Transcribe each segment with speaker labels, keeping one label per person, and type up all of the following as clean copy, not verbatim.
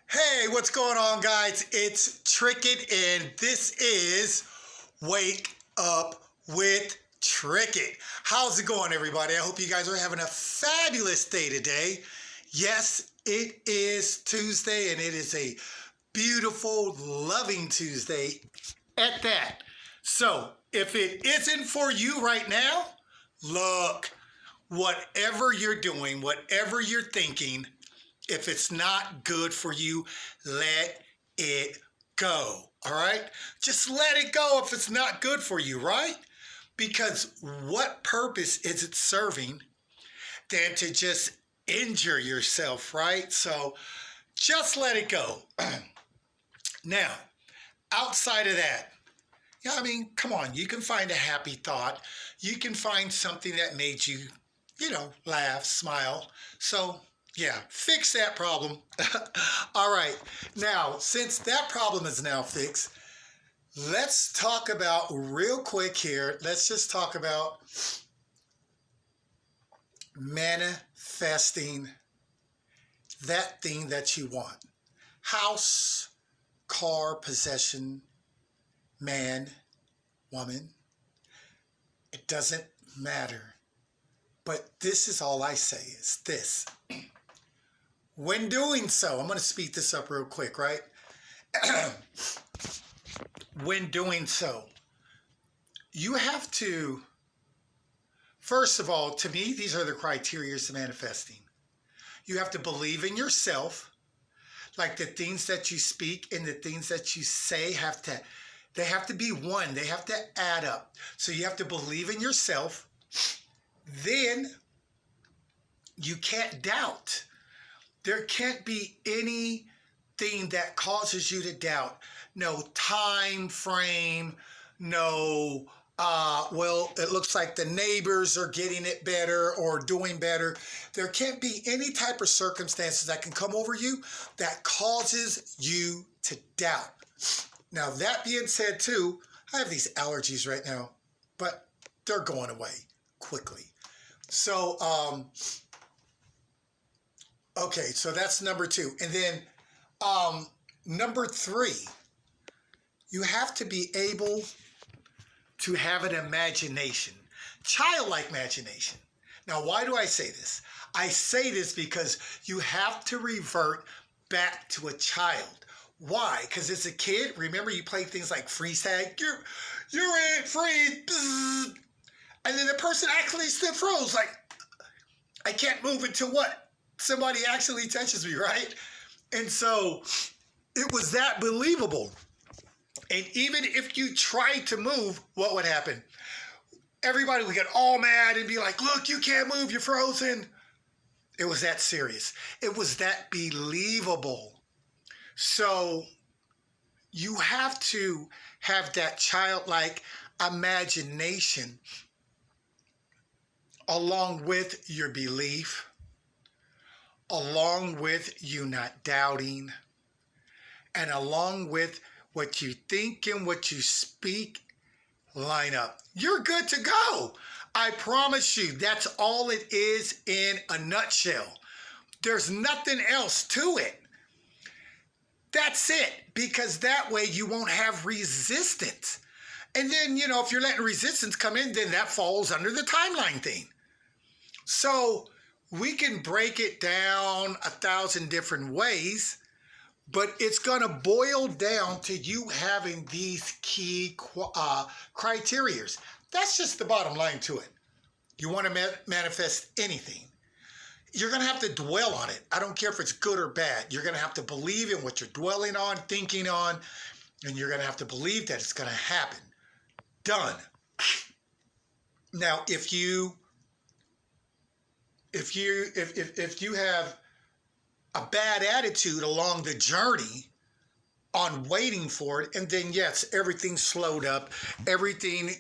Speaker 1: Hey, what's going on, guys? It's Trickett, and this is Wake Up with Trickett. How's it going, everybody? I hope you guys are having a fabulous day today. Yes, it is Tuesday, and it is a beautiful, loving Tuesday at that. So, if it isn't for you right now, look, whatever you're doing, whatever you're thinking, if it's not good for you, let it go. All right? Just let it go if it's not good for you, right? Because what purpose is it serving than to just injure yourself, right? So just let it go. Now, outside of that, yeah, I mean, come on, you can find a happy thought. You can find something that made you, laugh, smile. So, yeah, fix that problem. All right. Now, since that problem is now fixed, let's talk about real quick here. Let's just talk about manifesting that thing that you want. House, car, possession, man, woman. It doesn't matter. But this is all I say is this. When doing so, I'm going to speed this up real quick, right? When doing so, you have to, first of all, to me, these are the criteria to manifesting. You have to believe in yourself, like the things that you speak and the things that you say they have to be one. They have to add up. So you have to believe in yourself. Then you can't doubt. There can't be anything that causes you to doubt. No time frame, no, well, it looks like the neighbors are getting it better or doing better. There can't be any type of circumstances that can come over you that causes you to doubt. Now, that being said, too, I have these allergies right now, but they're going away quickly. So, okay, so that's number two. And then number three, you have to be able to have an imagination, childlike imagination. Now, why do I say this? I say this because you have to revert back to a child. Why? Because as a kid, remember you played things like freeze tag. You're in, freeze, and then the person actually still froze. Like, I can't move until what? Somebody actually touches me, right? And so it was that believable. And even if you tried to move, what would happen? Everybody would get all mad and be like, look, you can't move, you're frozen. It was that serious. It was that believable. So you have to have that childlike imagination along with your belief, along with you not doubting, and along with what you think and what you speak line up. You're good to go. I promise you, that's all it is in a nutshell. There's nothing else to it. That's it, because that way you won't have resistance. And then, if you're letting resistance come in, then that falls under the timeline thing. So we can break it down 1,000 different ways, but it's going to boil down to you having these key criteria. That's just the bottom line to it. You want to manifest anything, you're going to have to dwell on it. I don't care if it's good or bad. You're going to have to believe in what you're dwelling on, thinking on, and you're going to have to believe that it's going to happen. Done. Now, if you have a bad attitude along the journey on waiting for it, and then yes, everything's slowed up, everything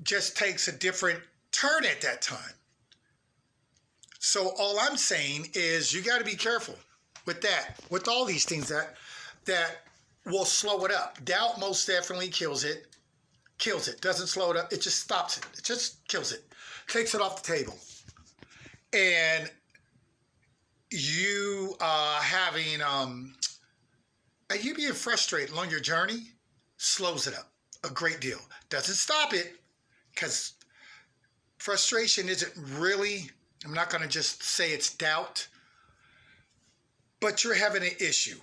Speaker 1: just takes a different turn at that time. So all I'm saying is you got to be careful with that, with all these things that will slow it up. Doubt most definitely kills it, doesn't slow it up, it just stops it, just kills it, takes it off the table. And you having And you being frustrated along your journey slows it up a great deal. Doesn't stop it, because frustration isn't really, I'm not going to just say it's doubt, but you're having an issue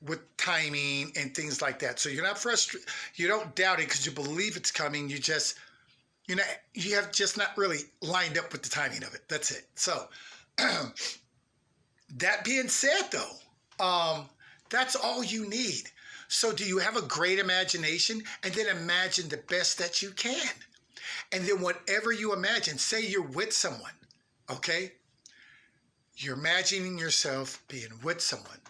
Speaker 1: with timing and things like that. So you're not frustrated. You don't doubt it because you believe it's coming. You know, you have just not really lined up with the timing of it. That's it. So that being said, though, that's all you need. So do you have a great imagination? And then imagine the best that you can. And then whatever you imagine, say you're with someone, okay? You're imagining yourself being with someone.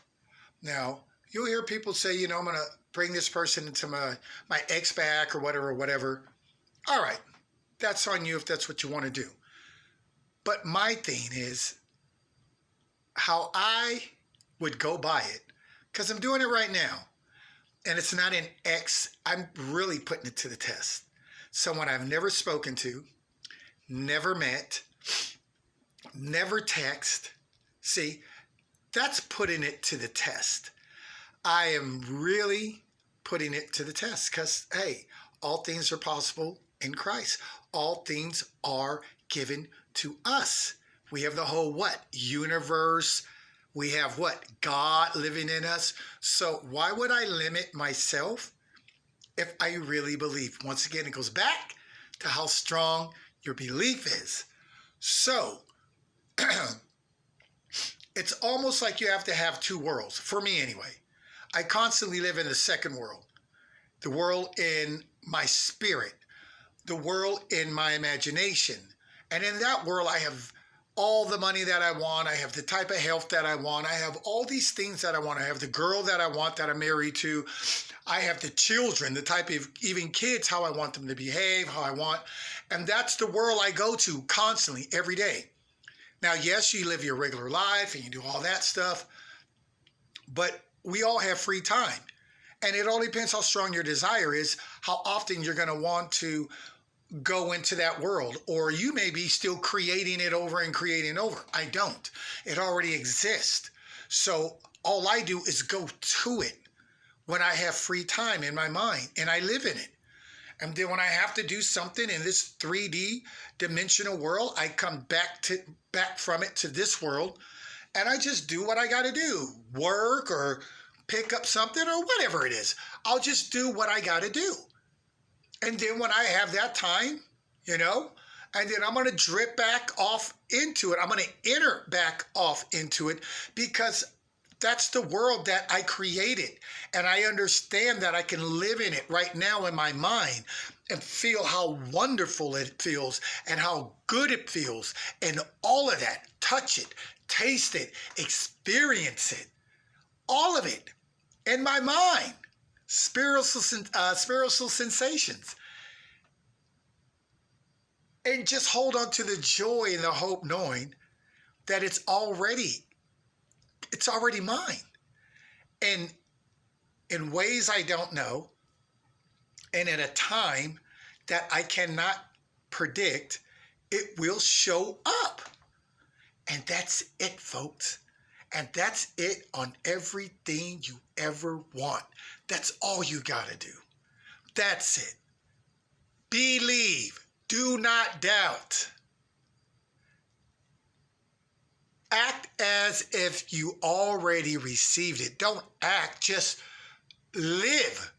Speaker 1: Now, you'll hear people say, you know, I'm going to bring this person into my ex back or whatever. All right, that's on you if that's what you want to do. But my thing is how I would go by it, because I'm doing it right now. And it's not an ex. I'm really putting it to the test. Someone I've never spoken to, never met, never text. See, that's putting it to the test. I am really putting it to the test because, hey, all things are possible in Christ. All things are given to us. We have the whole universe. We have God living in us. So why would I limit myself if I really believe? Once again, it goes back to how strong your belief is. So it's almost like you have to have two worlds, for me anyway. I constantly live in the second world, the world in my spirit, the world in my imagination. And in that world, I have all the money that I want. I have the type of health that I want. I have all these things that I want. I have the girl that I want that I'm married to. I have the children, the type of even kids, how I want them to behave, how I want. And that's the world I go to constantly, every day. Now, yes, you live your regular life and you do all that stuff, but we all have free time. And it all depends how strong your desire is, how often you're going to want to go into that world, or you may be still creating it over and creating over. I don't. It already exists. So all I do is go to it when I have free time in my mind, and I live in it. And then when I have to do something in this 3D dimensional world, I come back from it to this world, and I just do what I got to do, work or pick up something or whatever it is. I'll just do what I got to do. And then when I have that time, and then I'm going to drip back off into it. I'm going to enter back off into it, because that's the world that I created. And I understand that I can live in it right now in my mind and feel how wonderful it feels and how good it feels and all of that. Touch it, taste it, experience it, all of it in my mind. Spiritual sensations. And just hold on to the joy and the hope, knowing that it's already mine. And in ways I don't know, and at a time that I cannot predict, it will show up. And that's it, folks. And that's it on everything you ever want. That's all you got to do. That's it. Believe. Do not doubt. Act as if you already received it. Don't act, just live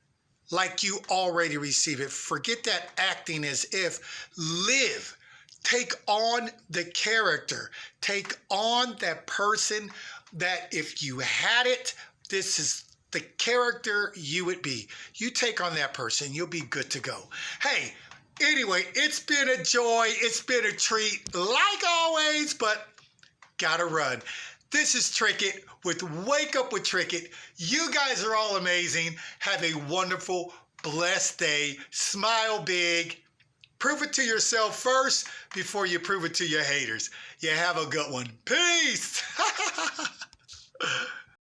Speaker 1: like you already received it. Forget that acting as if. Live. Take on the character. Take on that person that if you had it, this is the character you would be. You take on that person, you'll be good to go. Hey, anyway, it's been a joy. It's been a treat, like always, but gotta run. This is Trickett with Wake Up with Trickett. You guys are all amazing. Have a wonderful, blessed day. Smile big. Prove it to yourself first before you prove it to your haters. You have a good one. Peace.